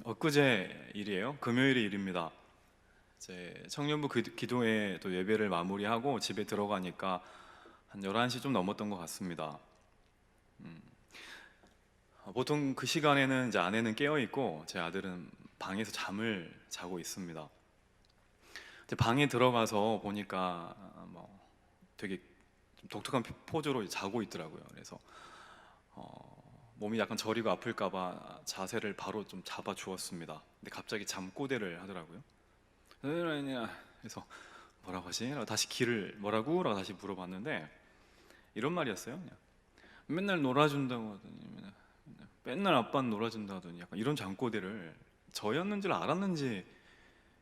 엊그제 일이에요. 금요일의 일입니다. 이제 청년부 기도회 또 예배를 마무리하고 집에 들어가니까 한 11시 좀 넘었던 것 같습니다. 보통 그 시간에는 이제 아내는 깨어 있고 제 아들은 방에서 잠을 자고 있습니다. 이제 방에 들어가서 보니까 뭐 되게 좀 독특한 포즈로 자고 있더라고요. 그래서 몸이 약간 저리고 아플까봐 자세를 바로 좀 잡아 주었습니다. 근데 갑자기 잠꼬대를 하더라고요. 그래서 뭐라고 하지? 라고 다시 길을 뭐라고? 라고 다시 물어봤는데 이런 말이었어요. 그냥 맨날 놀아준다고 하더니 맨날 아빠는 놀아준다 하더니 약간 이런 잠꼬대를 저였는지를 알았는지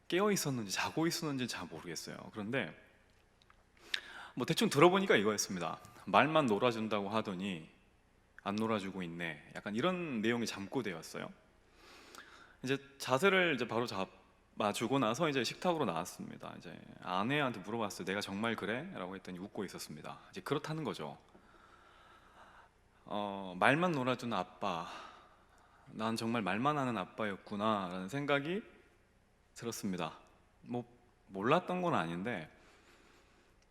깨어 있었는지 자고 있었는지 잘 모르겠어요. 그런데 뭐 대충 들어보니까 이거였습니다. 말만 놀아준다고 하더니 안 놀아주고 있네. 약간 이런 내용의 잠꼬대였어요. 이제 자세를 이제 바로 잡아주고 나서 이제 식탁으로 나왔습니다. 이제 아내한테 물어봤어요. 내가 정말 그래? 라고 했더니 웃고 있었습니다. 이제 그렇다는 거죠. 말만 놀아주는 아빠, 난 정말 말만 하는 아빠였구나 라는 생각이 들었습니다. 뭐 몰랐던 건 아닌데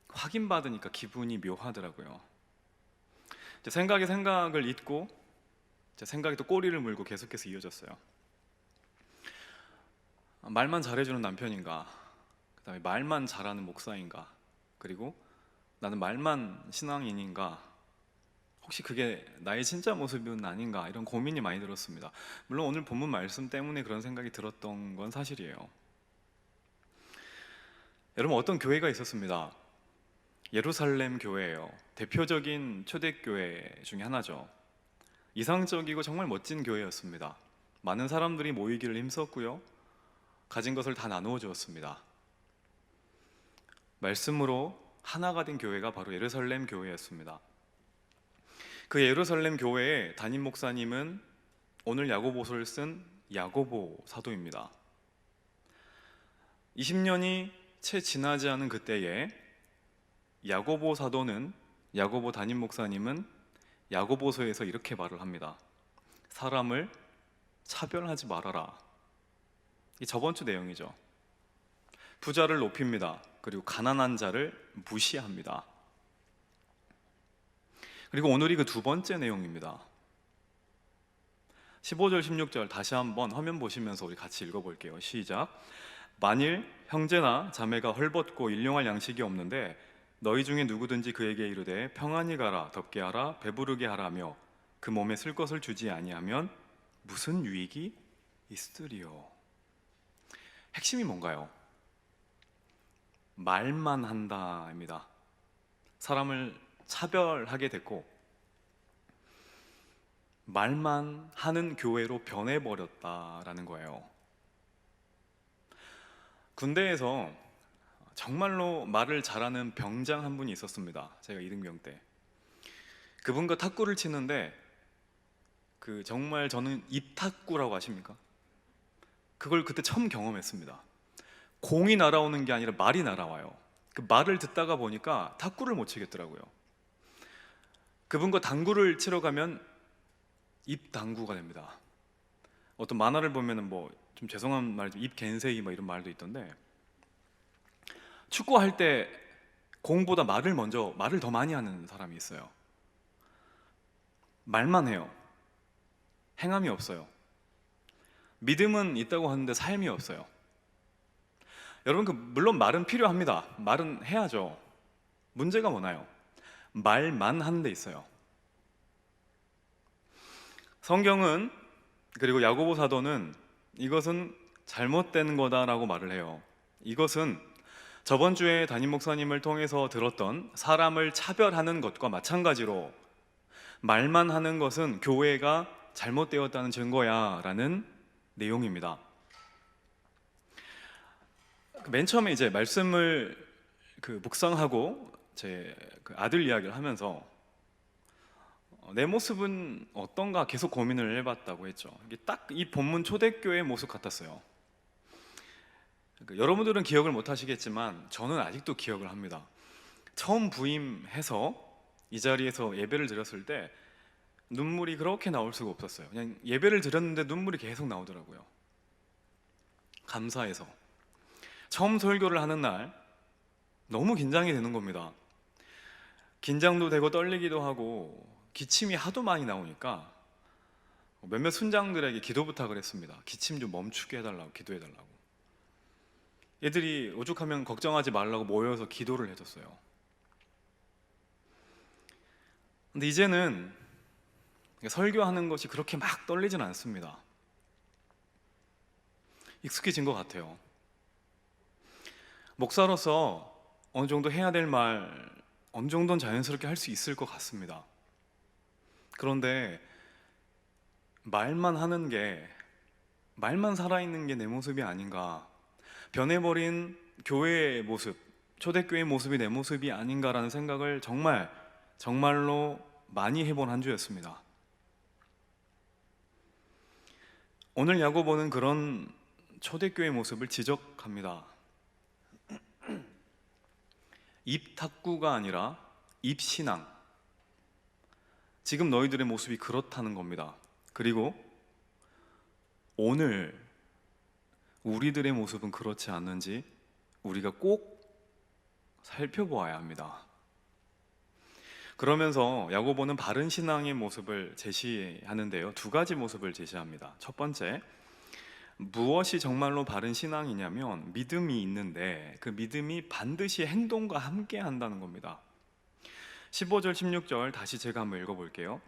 확인받으니까 기분이 묘하더라고요. 이제 생각이 생각을 잇고 제 생각이 또 꼬리를 물고 계속해서 이어졌어요. 말만 잘해주는 남편인가, 그 다음에 말만 잘하는 목사인가, 그리고 나는 말만 신앙인인가, 혹시 그게 나의 진짜 모습은 아닌가, 이런 고민이 많이 들었습니다. 물론 오늘 본문 말씀 때문에 그런 생각이 들었던 건 사실이에요. 여러분, 어떤 교회가 있었습니다. 예루살렘 교회예요. 대표적인 초대교회 중에 하나죠. 이상적이고 정말 멋진 교회였습니다. 많은 사람들이 모이기를 힘썼고요, 가진 것을 다 나누어 주었습니다. 말씀으로 하나가 된 교회가 바로 예루살렘 교회였습니다. 그 예루살렘 교회의 담임 목사님은 오늘 야고보서를 쓴 야고보 사도입니다. 20년이 채 지나지 않은 그때에 야고보 사도는, 야고보 담임 목사님은 야고보서에서 이렇게 말을 합니다. 사람을 차별하지 말아라. 이 저번 주 내용이죠. 부자를 높입니다. 그리고 가난한 자를 무시합니다. 그리고 오늘이 그 두 번째 내용입니다. 15절 16절 다시 한번 화면 보시면서 우리 같이 읽어볼게요. 시작. 만일 형제나 자매가 헐벗고 일용할 양식이 없는데 너희 중에 누구든지 그에게 이르되 평안히 가라, 덥게 하라, 배부르게 하라며 그 몸에 쓸 것을 주지 아니하면 무슨 유익이 있으리요. 핵심이 뭔가요? 말만 한다입니다. 사람을 차별하게 됐고 말만 하는 교회로 변해버렸다라는 거예요. 군대에서 정말로 말을 잘하는 병장 한 분이 있었습니다. 제가 이등병 때 그분과 탁구를 치는데 정말 저는 입탁구라고 아십니까? 그걸 그때 처음 경험했습니다. 공이 날아오는 게 아니라 말이 날아와요. 그 말을 듣다가 보니까 탁구를 못 치겠더라고요. 그분과 당구를 치러 가면 입당구가 됩니다. 어떤 만화를 보면은 뭐 좀 죄송한 말도 입겐세이 뭐 이런 말도 있던데, 축구할 때 공보다 말을 더 많이 하는 사람이 있어요. 말만 해요. 행함이 없어요. 믿음은 있다고 하는데 삶이 없어요. 여러분, 물론 말은 필요합니다. 말은 해야죠. 문제가 뭐나요? 말만 하는 데 있어요. 성경은, 그리고 야고보 사도는 이것은 잘못된 거다라고 말을 해요. 이것은 저번 주에 담임 목사님을 통해서 들었던 사람을 차별하는 것과 마찬가지로 말만 하는 것은 교회가 잘못되었다는 증거야 라는 내용입니다. 맨 처음에 이제 말씀을 묵상하고 제 아들 이야기를 하면서 내 모습은 어떤가 계속 고민을 해봤다고 했죠. 이게 딱 이 본문 초대교회의 모습 같았어요. 여러분들은 기억을 못 하시겠지만 저는 아직도 기억을 합니다. 처음 부임해서 이 자리에서 예배를 드렸을 때 눈물이 그렇게 나올 수가 없었어요. 그냥 예배를 드렸는데 눈물이 계속 나오더라고요. 감사해서. 처음 설교를 하는 날 너무 긴장이 되는 겁니다. 긴장도 되고 떨리기도 하고 기침이 하도 많이 나오니까 몇몇 순장들에게 기도 부탁을 했습니다. 기침 좀 멈추게 해달라고, 기도해달라고. 애들이 오죽하면 걱정하지 말라고 모여서 기도를 해줬어요. 근데 이제는 설교하는 것이 그렇게 막 떨리진 않습니다. 익숙해진 것 같아요. 목사로서 어느 정도 해야 될 말 어느 정도는 자연스럽게 할 수 있을 것 같습니다. 그런데 말만 하는 게, 말만 살아있는 게 내 모습이 아닌가, 변해버린 교회의 모습, 초대교회의 모습이 내 모습이 아닌가라는 생각을 정말로 많이 해본 한 주였습니다. 오늘 야고보는 그런 초대교회의 모습을 지적합니다. 입탁구가 아니라 입신앙. 지금 너희들의 모습이 그렇다는 겁니다. 그리고 오늘 우리들의 모습은 그렇지 않는지 우리가 꼭 살펴보아야 합니다. 그러면서 야고보는 바른 신앙의 모습을 제시하는데요, 두 가지 모습을 제시합니다. 첫 번째, 무엇이 정말로 바른 신앙이냐면 믿음이 있는데 그 믿음이 반드시 행동과 함께 한다는 겁니다. 15절 16절 다시 제가 한번 읽어볼게요.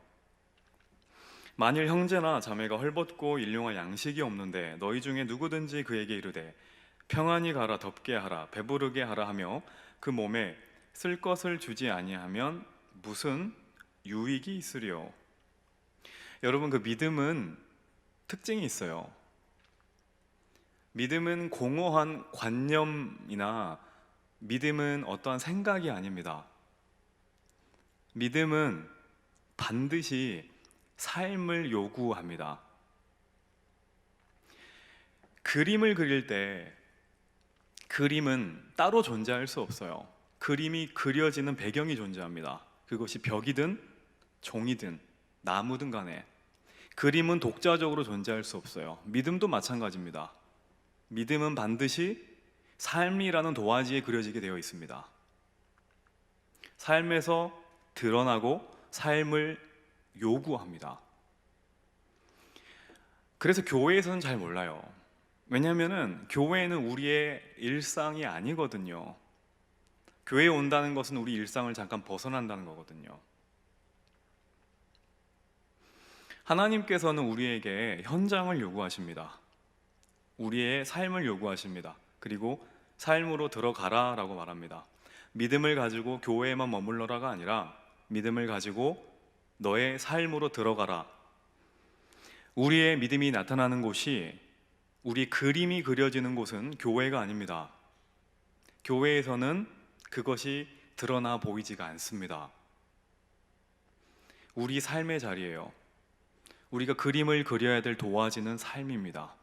만일 형제나 자매가 헐벗고 일용할 양식이 없는데 너희 중에 누구든지 그에게 이르되 평안히 가라, 덥게 하라, 배부르게 하라 하며 그 몸에 쓸 것을 주지 아니하면 무슨 유익이 있으리요. 여러분, 그 믿음은 특징이 있어요. 믿음은 공허한 관념이나 믿음은 어떠한 생각이 아닙니다. 믿음은 반드시 삶을 요구합니다. 그림을 그릴 때 그림은 따로 존재할 수 없어요. 그림이 그려지는 배경이 존재합니다. 그것이 벽이든 종이든 나무든 간에 그림은 독자적으로 존재할 수 없어요. 믿음도 마찬가지입니다. 믿음은 반드시 삶이라는 도화지에 그려지게 되어 있습니다. 삶에서 드러나고 삶을 요구합니다. 그래서 교회에서는 잘 몰라요. 왜냐하면 교회는 우리의 일상이 아니거든요. 교회에 온다는 것은 우리 일상을 잠깐 벗어난다는 거거든요. 하나님께서는 우리에게 현장을 요구하십니다. 우리의 삶을 요구하십니다. 그리고 삶으로 들어가라 라고 말합니다. 믿음을 가지고 교회에만 머물러라가 아니라 믿음을 가지고 너의 삶으로 들어가라. 우리의 믿음이 나타나는 곳이, 우리 그림이 그려지는 곳은 교회가 아닙니다. 교회에서는 그것이 드러나 보이지가 않습니다. 우리 삶의 자리예요. 우리가 그림을 그려야 될 도화지는 삶입니다.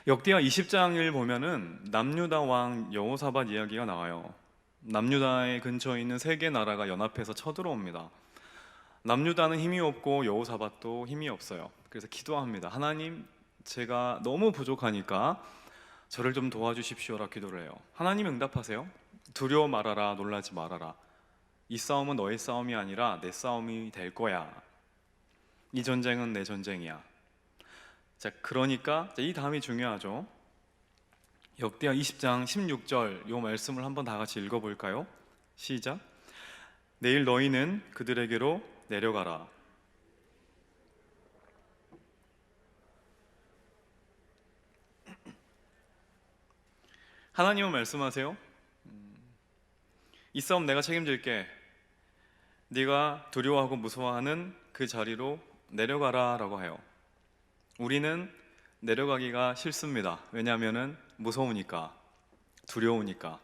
역대하 20장을 보면은 남유다 왕 여호사밧 이야기가 나와요. 남유다의 근처에 있는 세 개 나라가 연합해서 쳐들어옵니다. 남유다는 힘이 없고 여호사밧도 힘이 없어요. 그래서 기도합니다. 하나님, 제가 너무 부족하니까 저를 좀 도와주십시오라 기도를 해요. 하나님 응답하세요. 두려워 말아라, 놀라지 말아라. 이 싸움은 너의 싸움이 아니라 내 싸움이 될 거야. 이 전쟁은 내 전쟁이야. 자, 그러니까 이 다음이 중요하죠. 역대하 20장 16절 이 말씀을 한번 다 같이 읽어볼까요? 시작. 내일 너희는 그들에게로 내려가라. 하나님은 말씀하세요. 이 싸움 내가 책임질게. 네가 두려워하고 무서워하는 그 자리로 내려가라 라고 해요. 우리는 내려가기가 싫습니다. 왜냐하면 무서우니까, 두려우니까,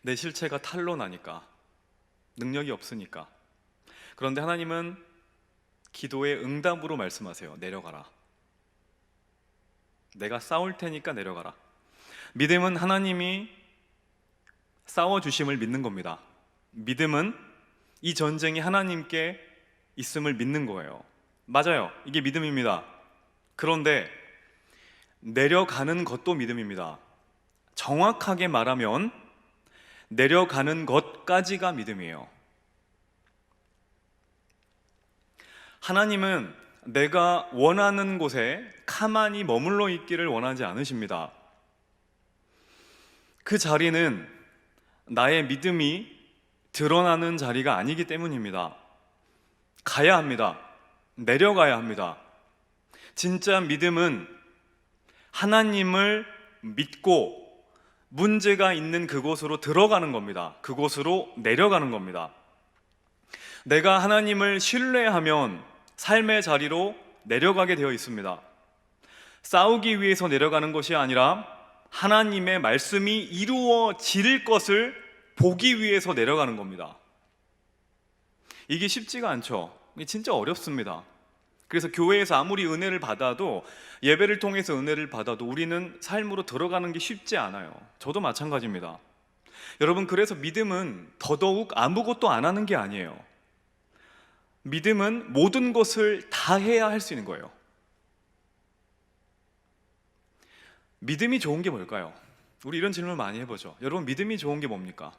내 실체가 탄로나니까, 능력이 없으니까. 그런데 하나님은 기도의 응답으로 말씀하세요. 내려가라. 내가 싸울 테니까 내려가라. 믿음은 하나님이 싸워주심을 믿는 겁니다. 믿음은 이 전쟁이 하나님께 있음을 믿는 거예요. 맞아요. 이게 믿음입니다. 그런데 내려가는 것도 믿음입니다. 정확하게 말하면 내려가는 것까지가 믿음이에요. 하나님은 내가 원하는 곳에 가만히 머물러 있기를 원하지 않으십니다. 그 자리는 나의 믿음이 드러나는 자리가 아니기 때문입니다. 가야 합니다. 내려가야 합니다. 진짜 믿음은 하나님을 믿고 문제가 있는 그곳으로 들어가는 겁니다. 그곳으로 내려가는 겁니다. 내가 하나님을 신뢰하면 삶의 자리로 내려가게 되어 있습니다. 싸우기 위해서 내려가는 것이 아니라 하나님의 말씀이 이루어질 것을 보기 위해서 내려가는 겁니다. 이게 쉽지가 않죠. 이게 진짜 어렵습니다. 그래서 교회에서 아무리 은혜를 받아도, 예배를 통해서 은혜를 받아도 우리는 삶으로 들어가는 게 쉽지 않아요. 저도 마찬가지입니다. 여러분, 그래서 믿음은 더더욱 아무것도 안 하는 게 아니에요. 믿음은 모든 것을 다 해야 할 수 있는 거예요. 믿음이 좋은 게 뭘까요? 우리 이런 질문 많이 해보죠. 여러분, 믿음이 좋은 게 뭡니까?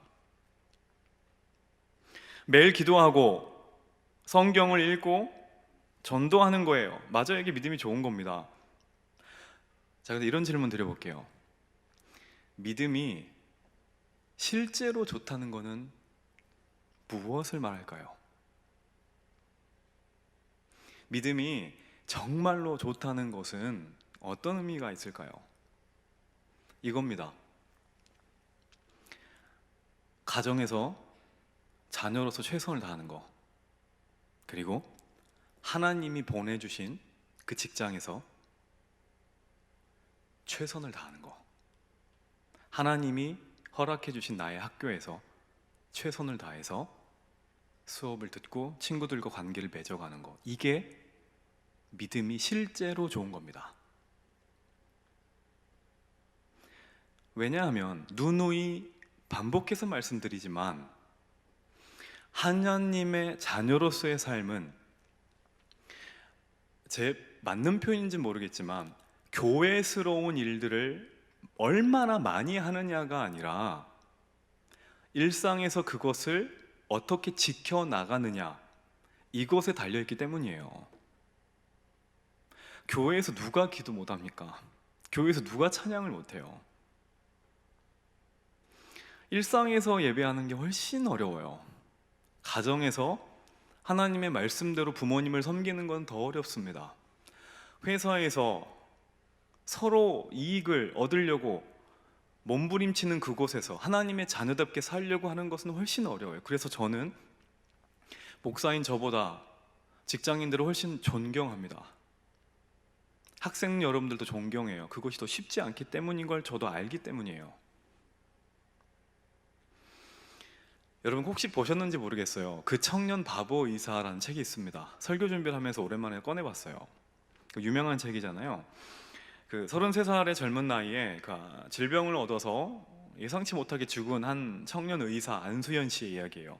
매일 기도하고 성경을 읽고 전도하는 거예요. 맞아요, 이게 믿음이 좋은 겁니다. 자, 근데 이런 질문 드려볼게요. 믿음이 실제로 좋다는 것은 무엇을 말할까요? 믿음이 정말로 좋다는 것은 어떤 의미가 있을까요? 이겁니다. 가정에서 자녀로서 최선을 다하는 거, 그리고 하나님이 보내주신 그 직장에서 최선을 다하는 거, 하나님이 허락해 주신 나의 학교에서 최선을 다해서 수업을 듣고 친구들과 관계를 맺어가는 거, 이게 믿음이 실제로 좋은 겁니다. 왜냐하면 누누이 반복해서 말씀드리지만 하나님의 자녀로서의 삶은, 제 맞는 표현인지 모르겠지만, 교회스러운 일들을 얼마나 많이 하느냐가 아니라 일상에서 그것을 어떻게 지켜나가느냐, 이것에 달려있기 때문이에요. 교회에서 누가 기도 못합니까? 교회에서 누가 찬양을 못해요? 일상에서 예배하는 게 훨씬 어려워요. 가정에서 하나님의 말씀대로 부모님을 섬기는 건 더 어렵습니다. 회사에서 서로 이익을 얻으려고 몸부림치는 그곳에서 하나님의 자녀답게 살려고 하는 것은 훨씬 어려워요. 그래서 저는 목사인 저보다 직장인들을 훨씬 존경합니다. 학생 여러분들도 존경해요. 그것이 더 쉽지 않기 때문인 걸 저도 알기 때문이에요. 여러분, 혹시 보셨는지 모르겠어요. 그 청년 바보 의사라는 책이 있습니다. 설교 준비를 하면서 오랜만에 꺼내봤어요. 유명한 책이잖아요. 그 33살의 젊은 나이에 질병을 얻어서 예상치 못하게 죽은 한 청년 의사 안수연 씨의 이야기예요.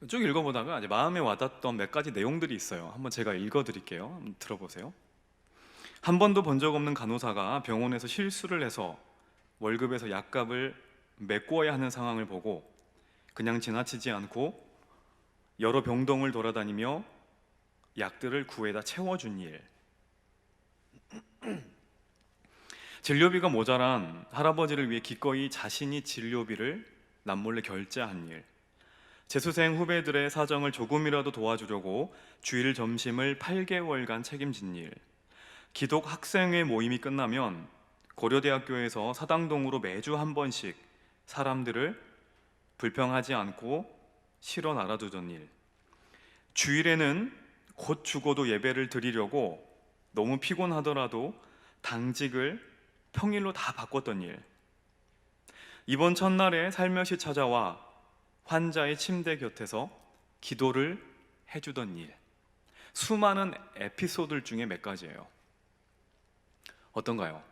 쭉 읽어보다가 이제 마음에 와닿던 몇 가지 내용들이 있어요. 한번 제가 읽어드릴게요. 한번 들어보세요. 한 번도 본 적 없는 간호사가 병원에서 실수를 해서 월급에서 약값을 메꿔야 하는 상황을 보고 그냥 지나치지 않고 여러 병동을 돌아다니며 약들을 구해다 채워준 일, 진료비가 모자란 할아버지를 위해 기꺼이 자신이 진료비를 남몰래 결제한 일, 재수생 후배들의 사정을 조금이라도 도와주려고 주일 점심을 8개월간 책임진 일, 기독 학생회 모임이 끝나면 고려대학교에서 사당동으로 매주 한 번씩 사람들을 불평하지 않고 실어 날아두던 일, 주일에는 곧 죽어도 예배를 드리려고 너무 피곤하더라도 당직을 평일로 다 바꿨던 일, 이번 첫날에 살며시 찾아와 환자의 침대 곁에서 기도를 해주던 일, 수많은 에피소드들 중에 몇 가지예요. 어떤가요?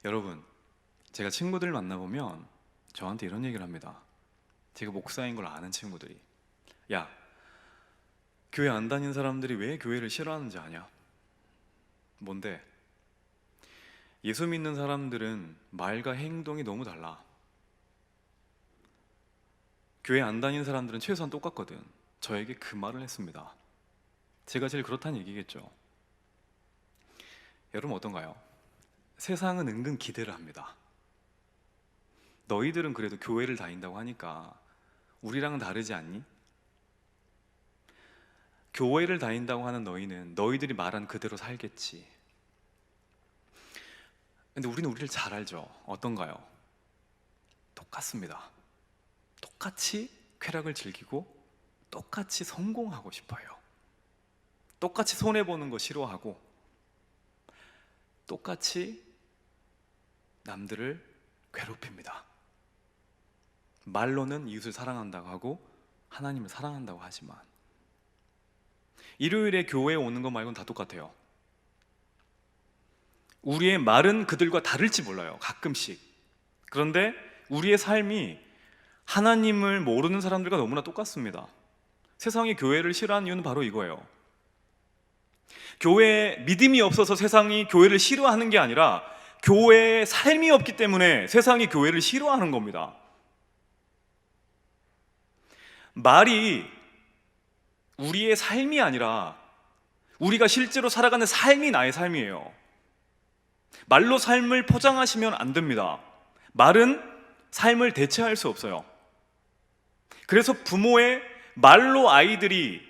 여러분, 제가 친구들 만나보면 저한테 이런 얘기를 합니다. 제가 목사인 걸 아는 친구들이, 야, 교회 안 다니는 사람들이 왜 교회를 싫어하는지 아냐? 뭔데? 예수 믿는 사람들은 말과 행동이 너무 달라. 교회 안 다니는 사람들은 최소한 똑같거든. 저에게 그 말을 했습니다. 제가 제일 그렇다는 얘기겠죠. 여러분 어떤가요? 세상은 은근 기대를 합니다. 너희들은 그래도 교회를 다닌다고 하니까 우리랑은 다르지 않니? 교회를 다닌다고 하는 너희는 너희들이 말한 그대로 살겠지. 근데 우리는 우리를 잘 알죠. 어떤가요? 똑같습니다. 똑같이 쾌락을 즐기고 똑같이 성공하고 싶어요. 똑같이 손해보는 거 싫어하고 똑같이 남들을 괴롭힙니다. 말로는 이웃을 사랑한다고 하고 하나님을 사랑한다고 하지만 일요일에 교회에 오는 것 말고는 다 똑같아요. 우리의 말은 그들과 다를지 몰라요. 가끔씩. 그런데 우리의 삶이 하나님을 모르는 사람들과 너무나 똑같습니다. 세상이 교회를 싫어하는 이유는 바로 이거예요. 교회에 믿음이 없어서 세상이 교회를 싫어하는 게 아니라 교회에 삶이 없기 때문에 세상이 교회를 싫어하는 겁니다. 말이 우리의 삶이 아니라 우리가 실제로 살아가는 삶이 나의 삶이에요. 말로 삶을 포장하시면 안 됩니다. 말은 삶을 대체할 수 없어요. 그래서 부모의 말로 아이들이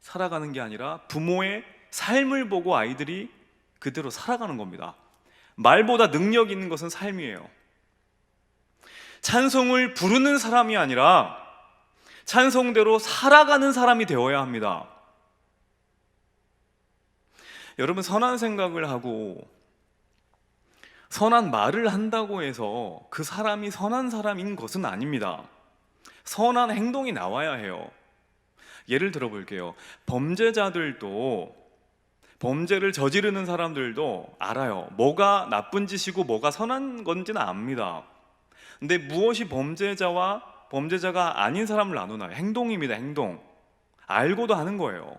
살아가는 게 아니라 부모의 삶을 보고 아이들이 그대로 살아가는 겁니다. 말보다 능력 있는 것은 삶이에요. 찬송을 부르는 사람이 아니라 찬송대로 살아가는 사람이 되어야 합니다. 여러분, 선한 생각을 하고 선한 말을 한다고 해서 그 사람이 선한 사람인 것은 아닙니다. 선한 행동이 나와야 해요. 예를 들어 볼게요. 범죄자들도, 범죄를 저지르는 사람들도 알아요. 뭐가 나쁜 짓이고 뭐가 선한 건지는 압니다. 근데 무엇이 범죄자와 범죄자가 아닌 사람을 나누나요? 행동입니다. 행동. 알고도 하는 거예요.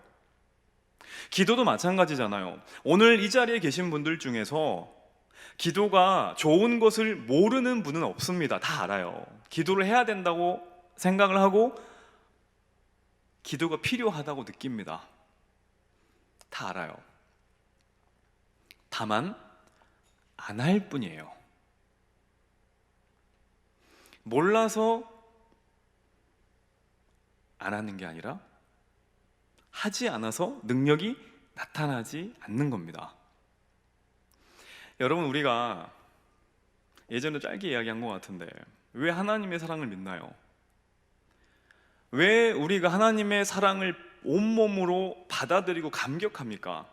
기도도 마찬가지잖아요. 오늘 이 자리에 계신 분들 중에서 기도가 좋은 것을 모르는 분은 없습니다. 다 알아요. 기도를 해야 된다고 생각을 하고 기도가 필요하다고 느낍니다. 다 알아요. 다만 안 할 뿐이에요. 몰라서 안 하는 게 아니라 하지 않아서 능력이 나타나지 않는 겁니다. 여러분, 우리가 예전에 짧게 이야기한 것 같은데 왜 하나님의 사랑을 믿나요? 왜 우리가 하나님의 사랑을 온몸으로 받아들이고 감격합니까?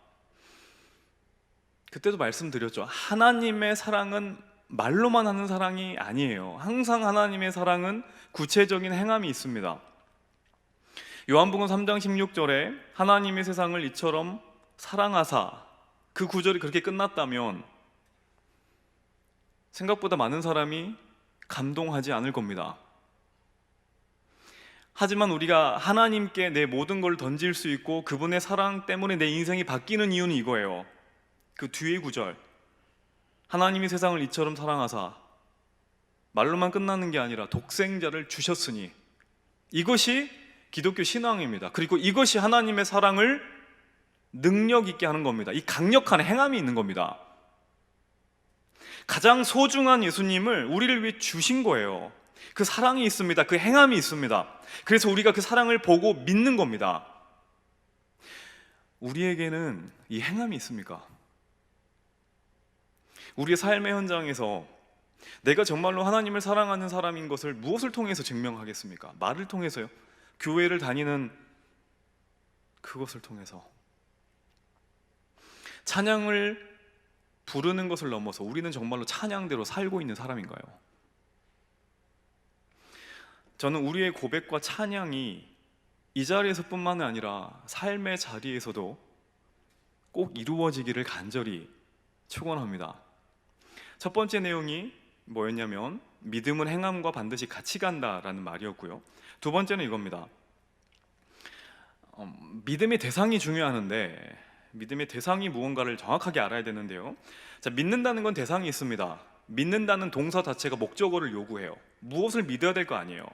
그때도 말씀드렸죠. 하나님의 사랑은 말로만 하는 사랑이 아니에요. 항상 하나님의 사랑은 구체적인 행함이 있습니다. 요한복음 3장 16절에 하나님의 세상을 이처럼 사랑하사, 그 구절이 그렇게 끝났다면 생각보다 많은 사람이 감동하지 않을 겁니다. 하지만 우리가 하나님께 내 모든 걸 던질 수 있고 그분의 사랑 때문에 내 인생이 바뀌는 이유는 이거예요. 그 뒤의 구절, 하나님이 세상을 이처럼 사랑하사, 말로만 끝나는 게 아니라 독생자를 주셨으니, 이것이 기독교 신앙입니다. 그리고 이것이 하나님의 사랑을 능력 있게 하는 겁니다. 이 강력한 행함이 있는 겁니다. 가장 소중한 예수님을 우리를 위해 주신 거예요. 그 사랑이 있습니다. 그 행함이 있습니다. 그래서 우리가 그 사랑을 보고 믿는 겁니다. 우리에게는 이 행함이 있습니까? 우리의 삶의 현장에서 내가 정말로 하나님을 사랑하는 사람인 것을 무엇을 통해서 증명하겠습니까? 말을 통해서요? 교회를 다니는 그것을 통해서. 찬양을 부르는 것을 넘어서 우리는 정말로 찬양대로 살고 있는 사람인가요? 저는 우리의 고백과 찬양이 이 자리에서뿐만 아니라 삶의 자리에서도 꼭 이루어지기를 간절히 축원합니다. 첫 번째 내용이 뭐였냐면 믿음은 행함과 반드시 같이 간다라는 말이었고요. 두 번째는 이겁니다. 믿음의 대상이 중요하는데 믿음의 대상이 무언가를 정확하게 알아야 되는데요. 자, 믿는다는 건 대상이 있습니다. 믿는다는 동사 자체가 목적어를 요구해요. 무엇을 믿어야 될 거 아니에요.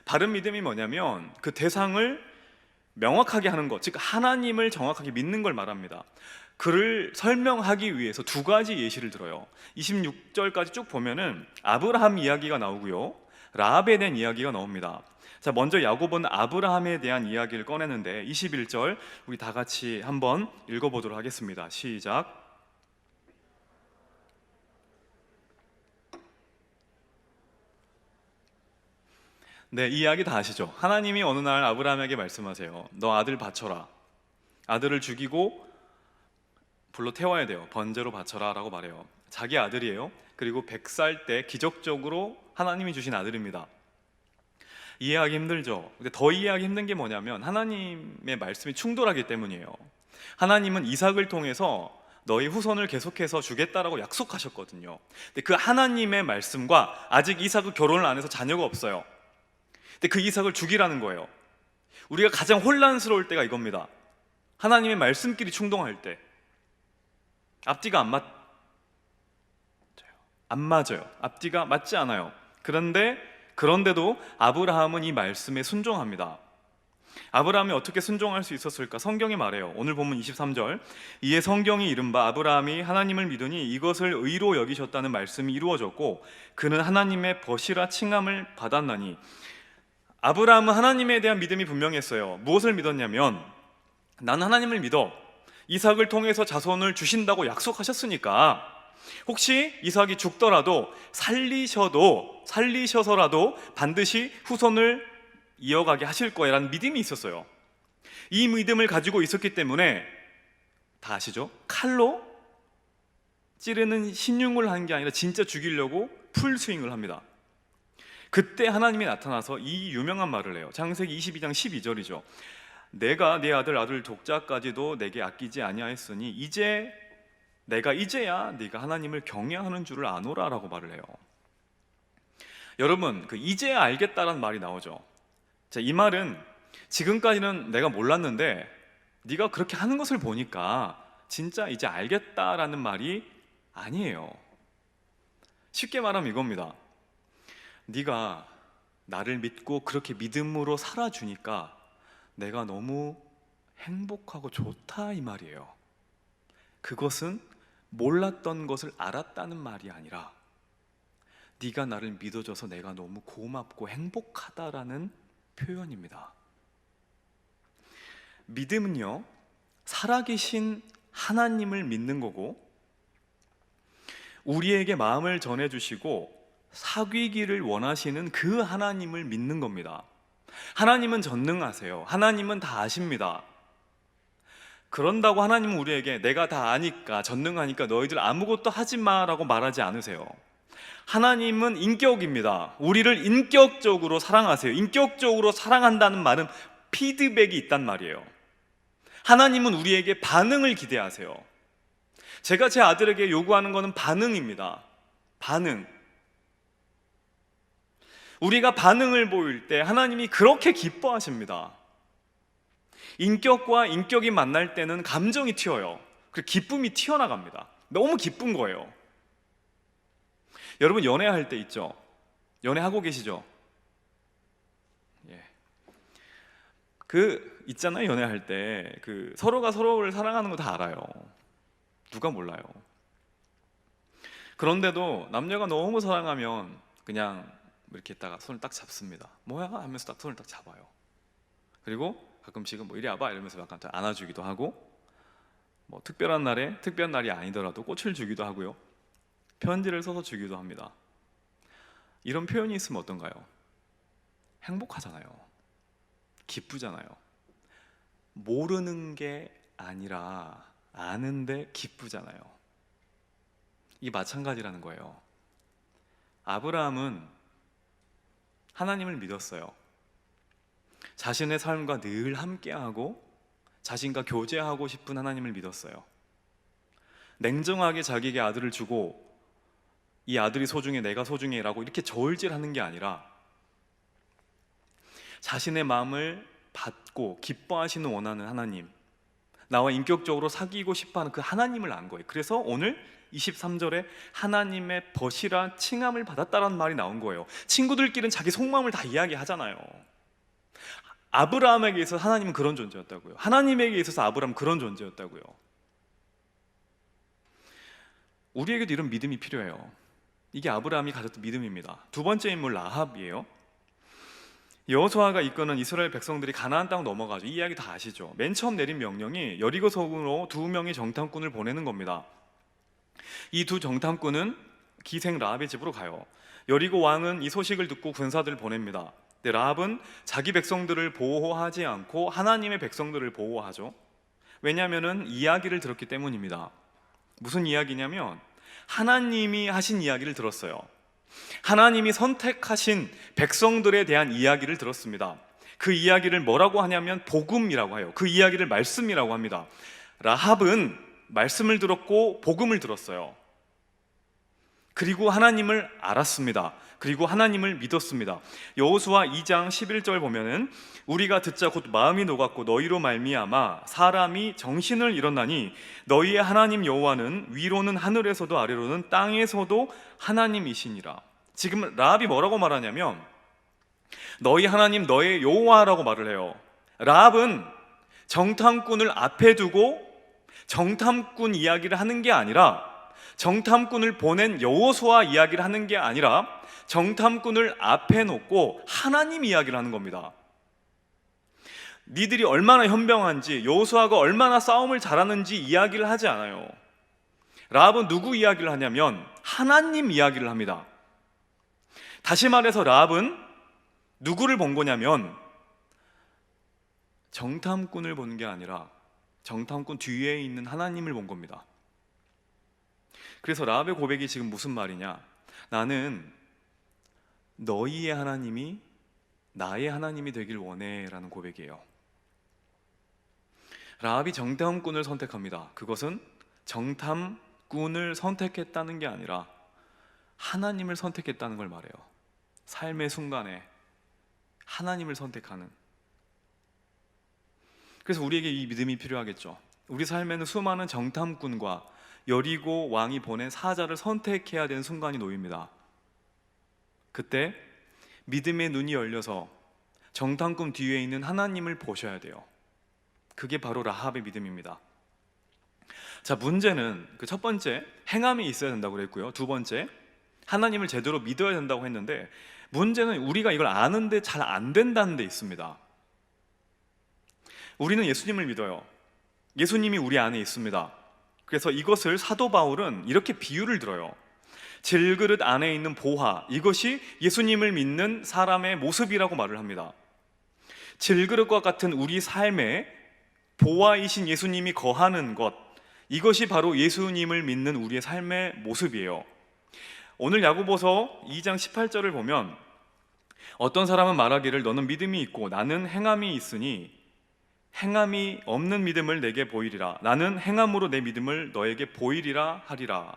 바른 믿음이 뭐냐면 그 대상을 명확하게 하는 것, 즉 하나님을 정확하게 믿는 걸 말합니다. 그를 설명하기 위해서 두 가지 예시를 들어요. 26절까지 쭉 보면은 아브라함 이야기가 나오고요, 라합에 대한 이야기가 나옵니다. 자, 먼저 야곱은 아브라함에 대한 이야기를 꺼내는데 21절 우리 다 같이 한번 읽어보도록 하겠습니다. 시작. 네, 이 이야기 다 아시죠? 하나님이 어느 날 아브라함에게 말씀하세요. 너 아들 바쳐라. 아들을 죽이고 불로 태워야 돼요. 번제로 바쳐라 라고 말해요. 자기 아들이에요. 그리고 100살 때 기적적으로 하나님이 주신 아들입니다. 이해하기 힘들죠. 근데 더 이해하기 힘든 게 뭐냐면 하나님의 말씀이 충돌하기 때문이에요. 하나님은 이삭을 통해서 너희 후손을 계속해서 주겠다라고 약속하셨거든요. 근데 그 하나님의 말씀과 아직 이삭은 결혼을 안 해서 자녀가 없어요. 근데 그 이삭을 죽이라는 거예요. 우리가 가장 혼란스러울 때가 이겁니다. 하나님의 말씀끼리 충동할 때 앞뒤가 안 맞아요. 앞뒤가 맞지 않아요. 그런데도 아브라함은 이 말씀에 순종합니다. 아브라함이 어떻게 순종할 수 있었을까? 성경이 말해요. 오늘 본문 23절, 이에 성경이 이른바 아브라함이 하나님을 믿으니 이것을 의로 여기셨다는 말씀이 이루어졌고 그는 하나님의 벗이라 칭함을 받았나니. 아브라함은 하나님에 대한 믿음이 분명했어요. 무엇을 믿었냐면, 난 하나님을 믿어. 이삭을 통해서 자손을 주신다고 약속하셨으니까 혹시 이삭이 죽더라도 살리셔서라도 반드시 후손을 이어가게 하실 거야 라는 믿음이 있었어요. 이 믿음을 가지고 있었기 때문에 다 아시죠? 칼로 찌르는 신용을 한 게 아니라 진짜 죽이려고 풀스윙을 합니다. 그때 하나님이 나타나서 이 유명한 말을 해요. 창세기 22장 12절이죠. 내가 내 아들 독자까지도 내게 아끼지 아니하였으니 이제야 네가 하나님을 경외하는 줄을 아노라 라고 말을 해요. 여러분, 그 이제야 알겠다라는 말이 나오죠. 자, 이 말은 지금까지는 내가 몰랐는데 네가 그렇게 하는 것을 보니까 진짜 이제 알겠다라는 말이 아니에요. 쉽게 말하면 이겁니다. 네가 나를 믿고 그렇게 믿음으로 살아주니까 내가 너무 행복하고 좋다 이 말이에요. 그것은 몰랐던 것을 알았다는 말이 아니라 네가 나를 믿어줘서 내가 너무 고맙고 행복하다라는 표현입니다. 믿음은요, 살아계신 하나님을 믿는 거고 우리에게 마음을 전해주시고 사귀기를 원하시는 그 하나님을 믿는 겁니다. 하나님은 전능하세요. 하나님은 다 아십니다. 그런다고 하나님은 우리에게 내가 다 아니까, 전능하니까 너희들 아무것도 하지 마라고 말하지 않으세요. 하나님은 인격입니다. 우리를 인격적으로 사랑하세요. 인격적으로 사랑한다는 말은 피드백이 있단 말이에요. 하나님은 우리에게 반응을 기대하세요. 제가 제 아들에게 요구하는 것은 반응입니다. 반응. 우리가 반응을 보일 때 하나님이 그렇게 기뻐하십니다. 인격과 인격이 만날 때는 감정이 튀어요. 그리고 기쁨이 튀어나갑니다. 너무 기쁜 거예요. 여러분, 연애할 때 있죠? 연애하고 계시죠? 예. 있잖아요. 연애할 때 서로가 서로를 사랑하는 거 다 알아요. 누가 몰라요. 그런데도 남녀가 너무 사랑하면 그냥 이렇게 있다가 손을 딱 잡습니다. 뭐야? 하면서 딱 손을 딱 잡아요. 그리고 가끔씩은 이리 와봐 이러면서 약간 안아주기도 하고, 특별한 날이 아니더라도 꽃을 주기도 하고요, 편지를 써서 주기도 합니다. 이런 표현이 있으면 어떤가요? 행복하잖아요. 기쁘잖아요. 모르는 게 아니라 아는데 기쁘잖아요. 이게 마찬가지라는 거예요. 아브라함은 하나님을 믿었어요. 자신의 삶과 늘 함께하고 자신과 교제하고 싶은 하나님을 믿었어요. 냉정하게 자기에게 아들을 주고 이 아들이 소중해, 내가 소중해 라고 이렇게 저울질하는 게 아니라 자신의 마음을 받고 기뻐하시는 원하는 하나님, 나와 인격적으로 사귀고 싶어하는 그 하나님을 안 거예요. 그래서 오늘 23절에 하나님의 벗이라 칭함을 받았다라는 말이 나온 거예요. 친구들끼리는 자기 속마음을 다 이야기하잖아요. 아브라함에게 있어서 하나님은 그런 존재였다고요. 하나님에게 있어서 아브라함은 그런 존재였다고요. 우리에게도 이런 믿음이 필요해요. 이게 아브라함이 가졌던 믿음입니다. 두 번째 인물 라합이에요. 여호수아가 이끄는 이스라엘 백성들이 가나안 땅 넘어가죠. 이 이야기 다 아시죠? 맨 처음 내린 명령이 여리고 성으로 2명의 정탐꾼을 보내는 겁니다. 이 두 정탐꾼은 기생 라합의 집으로 가요. 여리고 왕은 이 소식을 듣고 군사들을 보냅니다. 근데 라합은 자기 백성들을 보호하지 않고 하나님의 백성들을 보호하죠. 왜냐하면 이야기를 들었기 때문입니다. 무슨 이야기냐면 하나님이 하신 이야기를 들었어요. 하나님이 선택하신 백성들에 대한 이야기를 들었습니다. 그 이야기를 뭐라고 하냐면 복음이라고 해요. 그 이야기를 말씀이라고 합니다. 라합은 말씀을 들었고 복음을 들었어요. 그리고 하나님을 알았습니다. 그리고 하나님을 믿었습니다. 여호수아 2장 11절 보면은 우리가 듣자 곧 마음이 녹았고 너희로 말미암아 사람이 정신을 잃었나니 너희의 하나님 여호와는 위로는 하늘에서도 아래로는 땅에서도 하나님이시니라. 지금 라합이 뭐라고 말하냐면 너희 하나님 너의 여호와라고 말을 해요. 라합은 정탐꾼을 앞에 두고 정탐꾼 이야기를 하는 게 아니라 정탐꾼을 보낸 여호수아 이야기를 하는 게 아니라 정탐꾼을 앞에 놓고 하나님 이야기를 하는 겁니다. 니들이 얼마나 현명한지 여호수아가 얼마나 싸움을 잘하는지 이야기를 하지 않아요. 라합은 누구 이야기를 하냐면 하나님 이야기를 합니다. 다시 말해서 라합은 누구를 본 거냐면 정탐꾼을 본 게 아니라 정탐꾼 뒤에 있는 하나님을 본 겁니다. 그래서 라합의 고백이 지금 무슨 말이냐? 나는 너희의 하나님이 나의 하나님이 되길 원해 라는 고백이에요. 라합이 정탐꾼을 선택합니다. 그것은 정탐꾼을 선택했다는 게 아니라 하나님을 선택했다는 걸 말해요. 삶의 순간에 하나님을 선택하는. 그래서 우리에게 이 믿음이 필요하겠죠. 우리 삶에는 수많은 정탐꾼과 여리고 왕이 보낸 사자를 선택해야 되는 순간이 놓입니다. 그때 믿음의 눈이 열려서 정탐꾼 뒤에 있는 하나님을 보셔야 돼요. 그게 바로 라합의 믿음입니다. 자, 문제는 그 첫 번째 행함이 있어야 된다고 그랬고요. 두 번째 하나님을 제대로 믿어야 된다고 했는데 문제는 우리가 이걸 아는데 잘 안 된다는 데 있습니다. 우리는 예수님을 믿어요. 예수님이 우리 안에 있습니다. 그래서 이것을 사도 바울은 이렇게 비유를 들어요. 질그릇 안에 있는 보화, 이것이 예수님을 믿는 사람의 모습이라고 말을 합니다. 질그릇과 같은 우리 삶에 보화이신 예수님이 거하는 것, 이것이 바로 예수님을 믿는 우리의 삶의 모습이에요. 오늘 야고보서 2장 18절을 보면 어떤 사람은 말하기를 너는 믿음이 있고 나는 행함이 있으니 행함이 없는 믿음을 내게 보이리라. 나는 행함으로 내 믿음을 너에게 보이리라 하리라.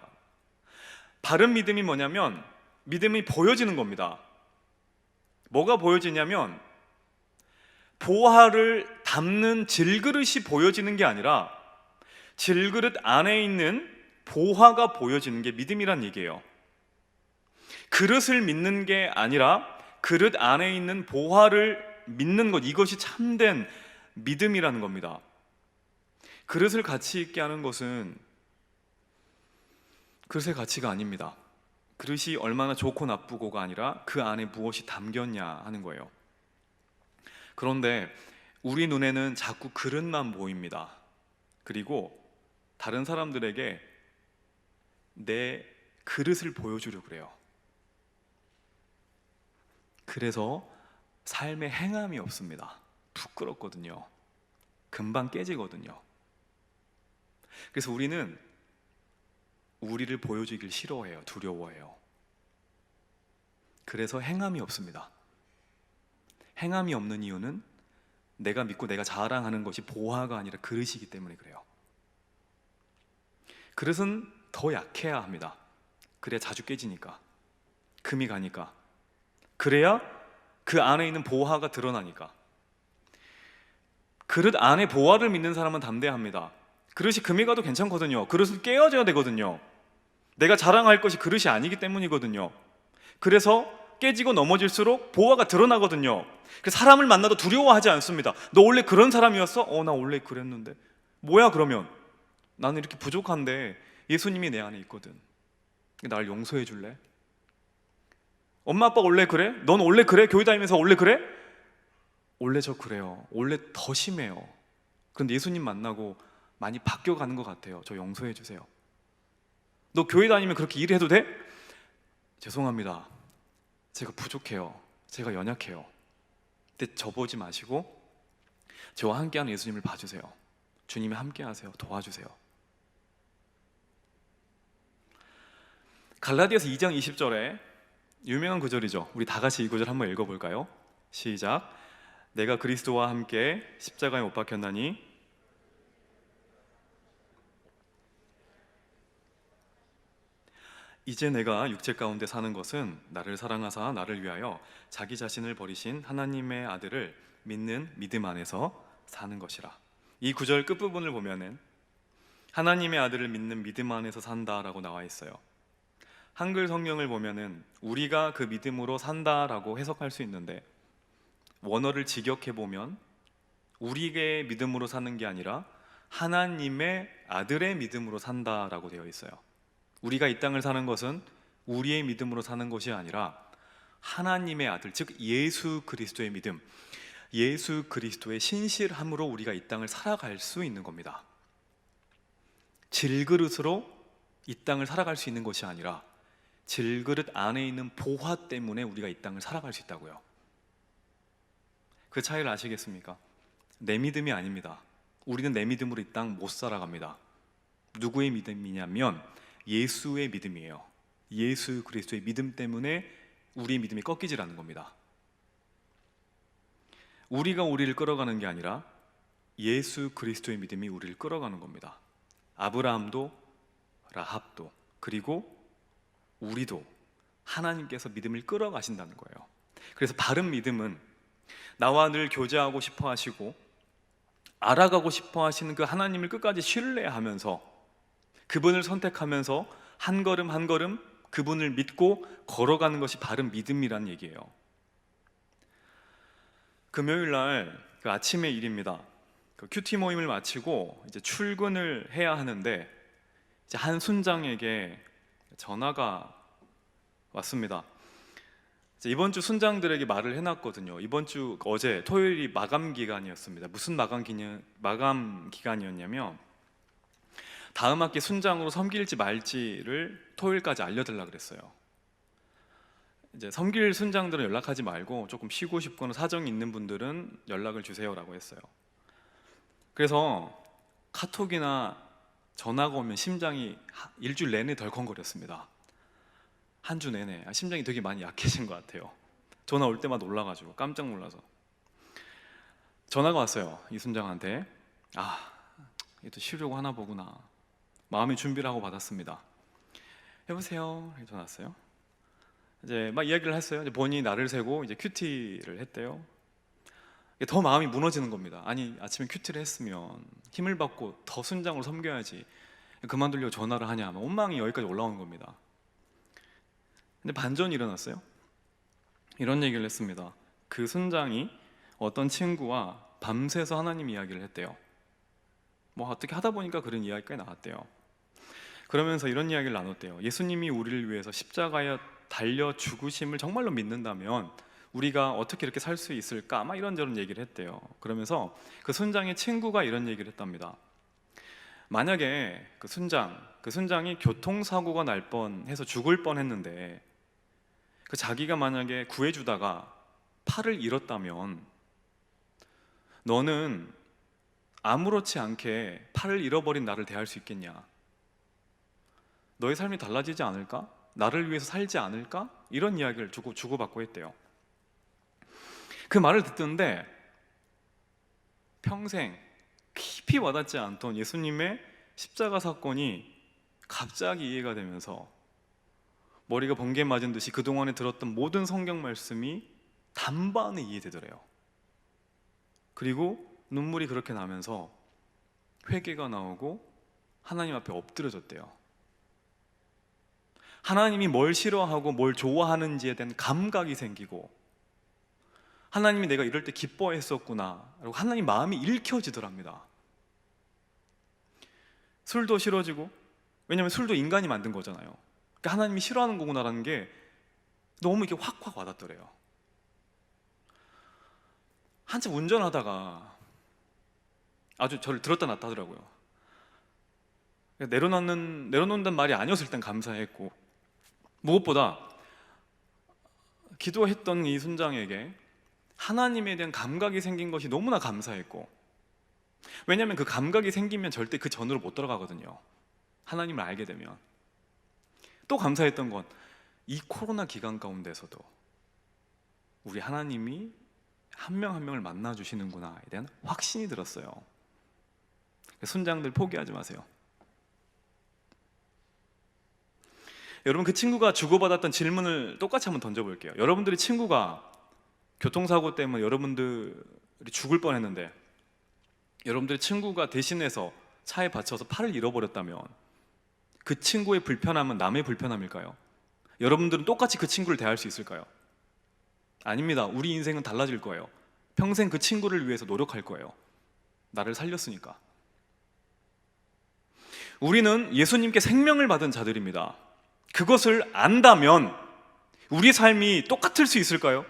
바른 믿음이 뭐냐면 믿음이 보여지는 겁니다. 뭐가 보여지냐면 보화를 담는 질그릇이 보여지는 게 아니라 질그릇 안에 있는 보화가 보여지는 게 믿음이란 얘기예요. 그릇을 믿는 게 아니라 그릇 안에 있는 보화를 믿는 것, 이것이 참된 믿음이라는 겁니다. 그릇을 가치 있게 하는 것은 그릇의 가치가 아닙니다. 그릇이 얼마나 좋고 나쁘고가 아니라 그 안에 무엇이 담겼냐 하는 거예요. 그런데 우리 눈에는 자꾸 그릇만 보입니다. 그리고 다른 사람들에게 내 그릇을 보여주려고 그래요. 그래서 삶의 행함이 없습니다. 부끄럽거든요. 금방 깨지거든요. 그래서 우리는 우리를 보여주길 싫어해요. 두려워해요. 그래서 행함이 없습니다. 행함이 없는 이유는 내가 믿고 내가 자랑하는 것이 보화가 아니라 그릇이기 때문에 그래요. 그릇은 더 약해야 합니다. 그래야 자주 깨지니까, 금이 가니까, 그래야 그 안에 있는 보화가 드러나니까. 그릇 안에 보화를 믿는 사람은 담대합니다. 그릇이 금이 가도 괜찮거든요. 그릇을 깨어져야 되거든요. 내가 자랑할 것이 그릇이 아니기 때문이거든요. 그래서 깨지고 넘어질수록 보화가 드러나거든요. 그래서 사람을 만나도 두려워하지 않습니다. 너 원래 그런 사람이었어? 나 원래 그랬는데. 뭐야 그러면? 나는 이렇게 부족한데 예수님이 내 안에 있거든. 날 용서해 줄래? 엄마 아빠 원래 그래? 넌 원래 그래? 교회 다니면서 원래 그래? 원래 저 그래요. 원래 더 심해요. 그런데 예수님 만나고 많이 바뀌어가는 것 같아요. 저 용서해 주세요. 너 교회 다니면 그렇게 일해도 돼? 죄송합니다. 제가 부족해요. 제가 연약해요. 근데 저보지 마시고 저와 함께하는 예수님을 봐주세요. 주님이 함께하세요. 도와주세요. 갈라디아서 2장 20절에 유명한 구절이죠. 우리 다 같이 이 구절 한번 읽어볼까요? 시작. 내가 그리스도와 함께 십자가에 못 박혔나니 이제 내가 육체 가운데 사는 것은 나를 사랑하사 나를 위하여 자기 자신을 버리신 하나님의 아들을 믿는 믿음 안에서 사는 것이라. 이 구절 끝부분을 보면은 하나님의 아들을 믿는 믿음 안에서 산다라고 나와 있어요. 한글 성경을 보면은 우리가 그 믿음으로 산다라고 해석할 수 있는데 원어를 직역해 보면 우리의 믿음으로 사는 게 아니라 하나님의 아들의 믿음으로 산다라고 되어 있어요. 우리가 이 땅을 사는 것은 우리의 믿음으로 사는 것이 아니라 하나님의 아들, 즉 예수 그리스도의 믿음, 예수 그리스도의 신실함으로 우리가 이 땅을 살아갈 수 있는 겁니다. 질그릇으로 이 땅을 살아갈 수 있는 것이 아니라 질그릇 안에 있는 보화 때문에 우리가 이 땅을 살아갈 수 있다고요. 그 차이를 아시겠습니까? 내 믿음이 아닙니다. 우리는 내 믿음으로 이 땅 못 살아갑니다. 누구의 믿음이냐면 예수의 믿음이에요. 예수 그리스도의 믿음 때문에 우리의 믿음이 꺾이질 않는 겁니다. 우리가 우리를 끌어가는 게 아니라 예수 그리스도의 믿음이 우리를 끌어가는 겁니다. 아브라함도 라합도 그리고 우리도 하나님께서 믿음을 끌어가신다는 거예요. 그래서 바른 믿음은 나와 늘 교제하고 싶어 하시고 알아가고 싶어 하시는 그 하나님을 끝까지 신뢰하면서 그분을 선택하면서 한 걸음 한 걸음 그분을 믿고 걸어가는 것이 바른 믿음이란 얘기예요. 금요일 날 그 아침의 일입니다. 그 큐티 모임을 마치고 이제 출근을 해야 하는데 이제 한 순장에게 전화가 왔습니다. 이번 주 순장들에게 말을 해놨거든요. 이번 주 어제 토요일이 마감 기간이었습니다. 무슨 마감 기간이었냐면 다음 학기 순장으로 섬길지 말지를 토요일까지 알려달라 그랬어요. 이제 섬길 순장들은 연락하지 말고 조금 쉬고 싶거나 사정이 있는 분들은 연락을 주세요라고 했어요. 그래서 카톡이나 전화가 오면 심장이 일주일 내내 덜컹거렸습니다. 한 주 내내 심장이 되게 많이 약해진 것 같아요. 전화 올 때마다 올라가지고 깜짝 놀라서 전화가 왔어요. 이 순장한테. 얘도 쉬려고 하나 보구나. 마음의 준비를 하고 받았습니다. 여보세요. 전화 왔어요. 이제 막 이야기를 했어요. 이제 본인이 날을 세고 이제 큐티를 했대요. 더 마음이 무너지는 겁니다. 아니 아침에 큐티를 했으면 힘을 받고 더 순장으로 섬겨야지 그만두려고 전화를 하냐. 원망이 여기까지 올라오는 겁니다. 근데 반전이 일어났어요. 이런 얘기를 했습니다. 그 순장이 어떤 친구와 밤새서 하나님 이야기를 했대요. 뭐 어떻게 하다 보니까 그런 이야기까지 나왔대요. 그러면서 이런 이야기를 나눴대요. 예수님이 우리를 위해서 십자가에 달려 죽으심을 정말로 믿는다면 우리가 어떻게 이렇게 살 수 있을까? 아마 이런저런 얘기를 했대요. 그러면서 그 순장의 친구가 이런 얘기를 했답니다. 만약에 그 순장이 교통사고가 날 뻔해서 죽을 뻔했는데 그 자기가 만약에 구해주다가 팔을 잃었다면 너는 아무렇지 않게 팔을 잃어버린 나를 대할 수 있겠냐? 너의 삶이 달라지지 않을까? 나를 위해서 살지 않을까? 이런 이야기를 주고받고 했대요. 그 말을 듣는데 평생 깊이 와닿지 않던 예수님의 십자가 사건이 갑자기 이해가 되면서 머리가 번개 맞은 듯이 그동안에 들었던 모든 성경 말씀이 단번에 이해되더래요. 그리고 눈물이 그렇게 나면서 회개가 나오고 하나님 앞에 엎드려졌대요. 하나님이 뭘 싫어하고 뭘 좋아하는지에 대한 감각이 생기고, 하나님이 내가 이럴 때 기뻐했었구나, 그리고 하나님 마음이 읽혀지더랍니다. 술도 싫어지고, 왜냐하면 술도 인간이 만든 거잖아요. 그러니까 하나님이 싫어하는 거구나라는 게 너무 이렇게 확확 와닿더래요. 한참 운전하다가 아주 저를 들었다 놨다 하더라고요. 내려놓는다는 말이 아니었을 땐 감사했고, 무엇보다 기도했던 이 순장에게 하나님에 대한 감각이 생긴 것이 너무나 감사했고, 왜냐하면 그 감각이 생기면 절대 그 전으로 못 들어가거든요. 하나님을 알게 되면. 또 감사했던 건 이 코로나 기간 가운데서도 우리 하나님이 한 명 한 명을 만나주시는구나에 대한 확신이 들었어요. 순장들 포기하지 마세요. 여러분, 그 친구가 주고받았던 질문을 똑같이 한번 던져볼게요. 여러분들의 친구가 교통사고 때문에 여러분들이 죽을 뻔했는데, 여러분들의 친구가 대신해서 차에 받쳐서 팔을 잃어버렸다면 그 친구의 불편함은 남의 불편함일까요? 여러분들은 똑같이 그 친구를 대할 수 있을까요? 아닙니다. 우리 인생은 달라질 거예요. 평생 그 친구를 위해서 노력할 거예요. 나를 살렸으니까. 우리는 예수님께 생명을 받은 자들입니다. 그것을 안다면 우리 삶이 똑같을 수 있을까요?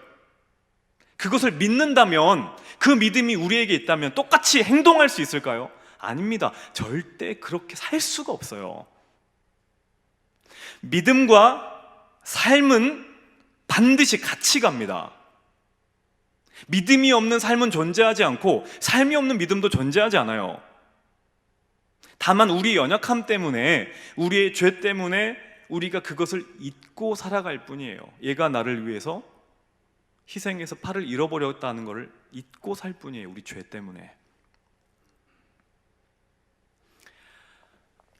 그것을 믿는다면, 그 믿음이 우리에게 있다면 똑같이 행동할 수 있을까요? 아닙니다. 절대 그렇게 살 수가 없어요. 믿음과 삶은 반드시 같이 갑니다. 믿음이 없는 삶은 존재하지 않고 삶이 없는 믿음도 존재하지 않아요. 다만 우리의 연약함 때문에, 우리의 죄 때문에 우리가 그것을 잊고 살아갈 뿐이에요. 얘가 나를 위해서 희생해서 팔을 잃어버렸다는 것을 잊고 살 뿐이에요. 우리 죄 때문에.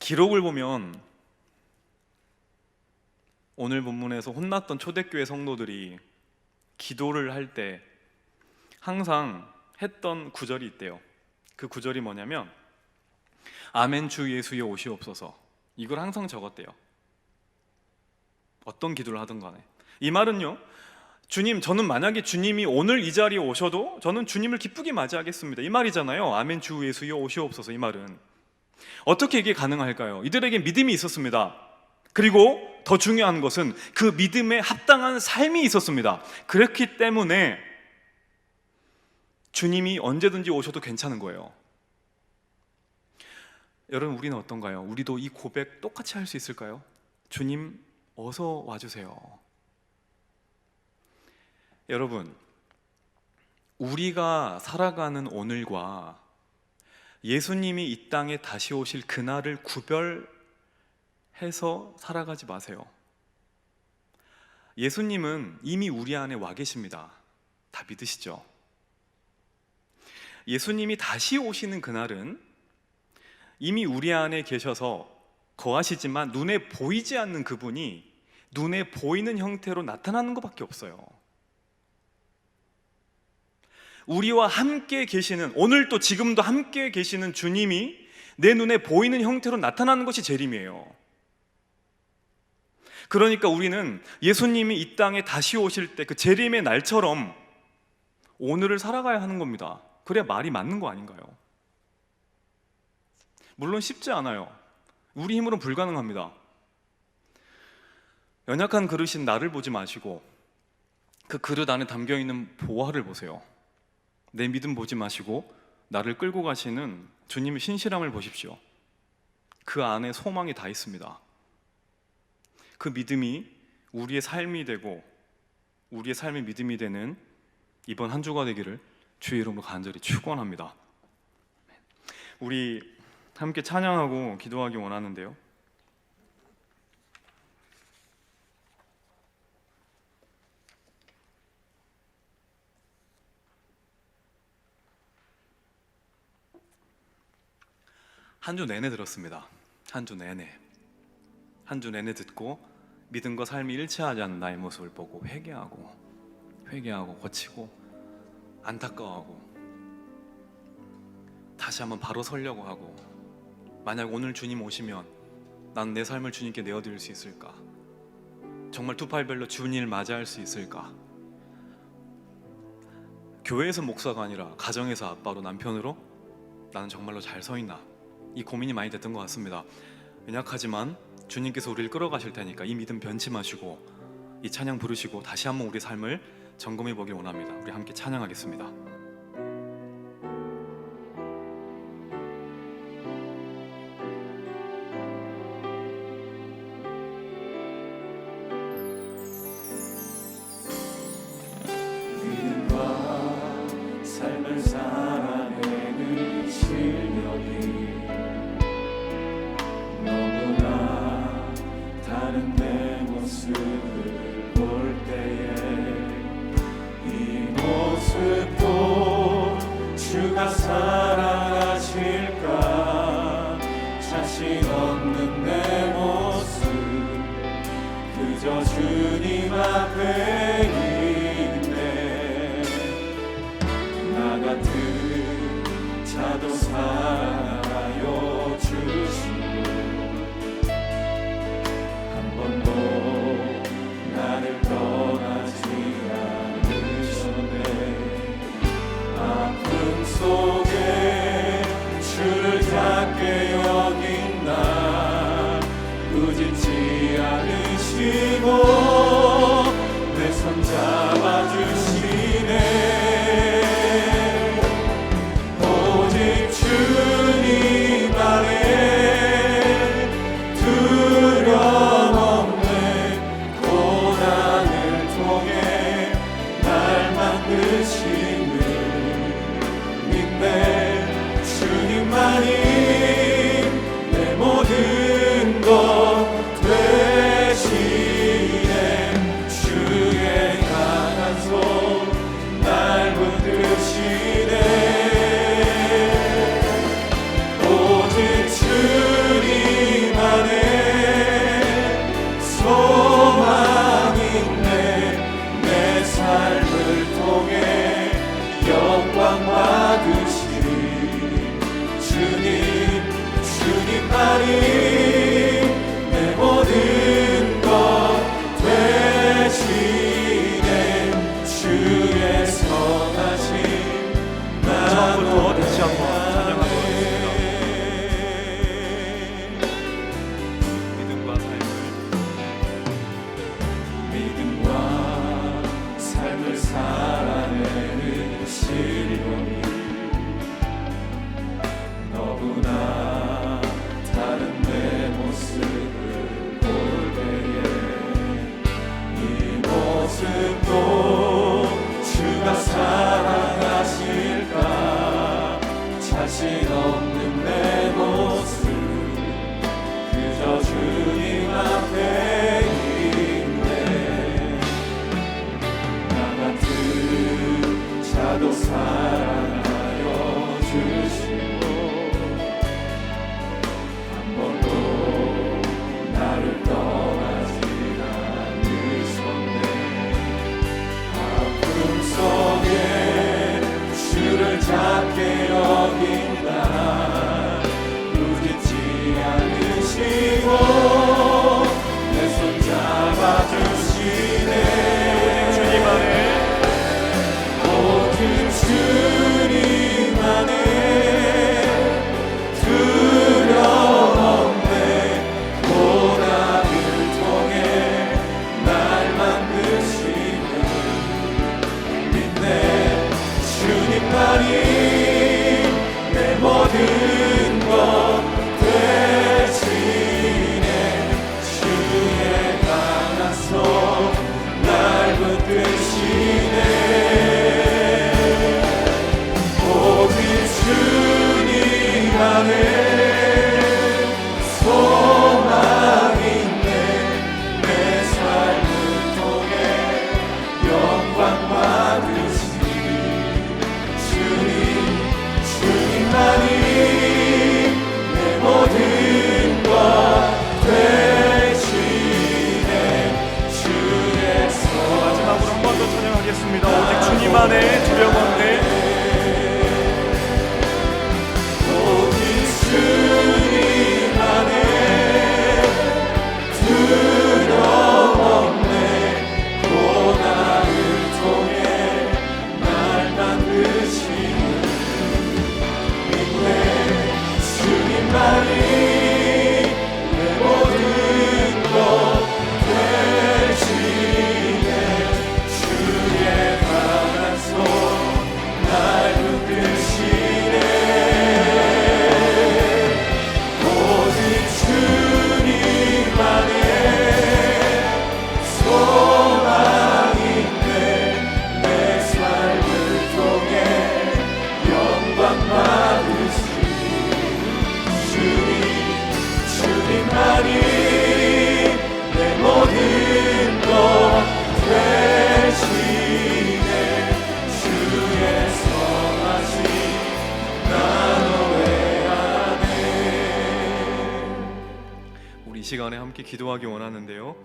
기록을 보면 오늘 본문에서 혼났던 초대교회 성도들이 기도를 할 때 항상 했던 구절이 있대요. 그 구절이 뭐냐면 아멘 주 예수여 오시옵소서. 이걸 항상 적었대요. 어떤 기도를 하든 간에. 이 말은요, 주님, 저는 만약에 주님이 오늘 이 자리에 오셔도 저는 주님을 기쁘게 맞이하겠습니다, 이 말이잖아요. 아멘 주 예수여 오시옵소서. 이 말은 어떻게 이게 가능할까요? 이들에게 믿음이 있었습니다. 그리고 더 중요한 것은 그 믿음에 합당한 삶이 있었습니다. 그렇기 때문에 주님이 언제든지 오셔도 괜찮은 거예요. 여러분, 우리는 어떤가요? 우리도 이 고백 똑같이 할 수 있을까요? 주님, 어서 와주세요. 여러분, 우리가 살아가는 오늘과 예수님이 이 땅에 다시 오실 그날을 구별해서 살아가지 마세요. 예수님은 이미 우리 안에 와 계십니다. 다 믿으시죠? 예수님이 다시 오시는 그날은 이미 우리 안에 계셔서 거하시지만 눈에 보이지 않는 그분이 눈에 보이는 형태로 나타나는 것밖에 없어요. 우리와 함께 계시는, 오늘도 지금도 함께 계시는 주님이 내 눈에 보이는 형태로 나타나는 것이 재림이에요. 그러니까 우리는 예수님이 이 땅에 다시 오실 때 그 재림의 날처럼 오늘을 살아가야 하는 겁니다. 그래야 말이 맞는 거 아닌가요? 물론 쉽지 않아요. 우리 힘으로는 불가능합니다. 연약한 그릇인 나를 보지 마시고 그 그릇 안에 담겨있는 보화를 보세요. 내 믿음 보지 마시고 나를 끌고 가시는 주님의 신실함을 보십시오. 그 안에 소망이 다 있습니다. 그 믿음이 우리의 삶이 되고 우리의 삶의 믿음이 되는 이번 한 주가 되기를 주의 이름으로 간절히 축원합니다. 우리 함께 찬양하고 기도하기 원하는데요, 한 주 내내 들었습니다. 한 주 내내 듣고 믿음과 삶이 일치하지 않는 나의 모습을 보고 회개하고 고치고 안타까워하고, 다시 한번 바로 서려고 하고, 만약 오늘 주님 오시면 난 내 삶을 주님께 내어드릴 수 있을까? 정말 두 팔 별로 주님을 맞이할 수 있을까? 교회에서 목사가 아니라 가정에서 아빠로, 남편으로 나는 정말로 잘 서 있나? 이 고민이 많이 됐던 것 같습니다. 연약하지만 주님께서 우리를 끌어가실 테니까 이 믿음 변치 마시고 이 찬양 부르시고 다시 한번 우리 삶을 점검해 보길 원합니다. 우리 함께 찬양하겠습니다. 삶을 살아내는 실력이 너무나 다른 내 모습을 볼 때에 이 모습도 주가 사랑하실까? 자신 없는 내 모습 그저 주님 앞에 같은 자도 사랑하여 주시고 한 번도 나를 떠나지 않으셨네. 아픔 속에 주를 작게 여긴 나 꾸짖지 않으시고 우리 이 시간에 함께 기도하기 원하는데요.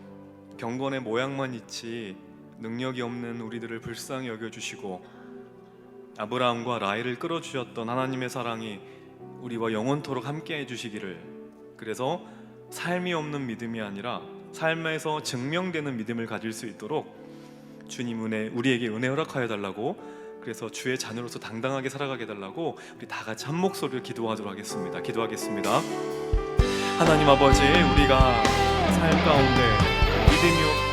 경건의 모양만 있지 능력이 없는 우리들을 불쌍히 여겨주시고 아브라함과 라헬을 끌어주셨던 하나님의 사랑이 우리와 영원토록 함께 해주시기를, 그래서 삶이 없는 믿음이 아니라 삶에서 증명되는 믿음을 가질 수 있도록 주님 우리에게 은혜 허락하여 달라고, 그래서 주의 자녀로서 당당하게 살아가게 해달라고 우리 다 같이 한 목소리로 기도하도록 하겠습니다. 기도하겠습니다. 하나님 아버지, 우리가 삶 가운데 믿음이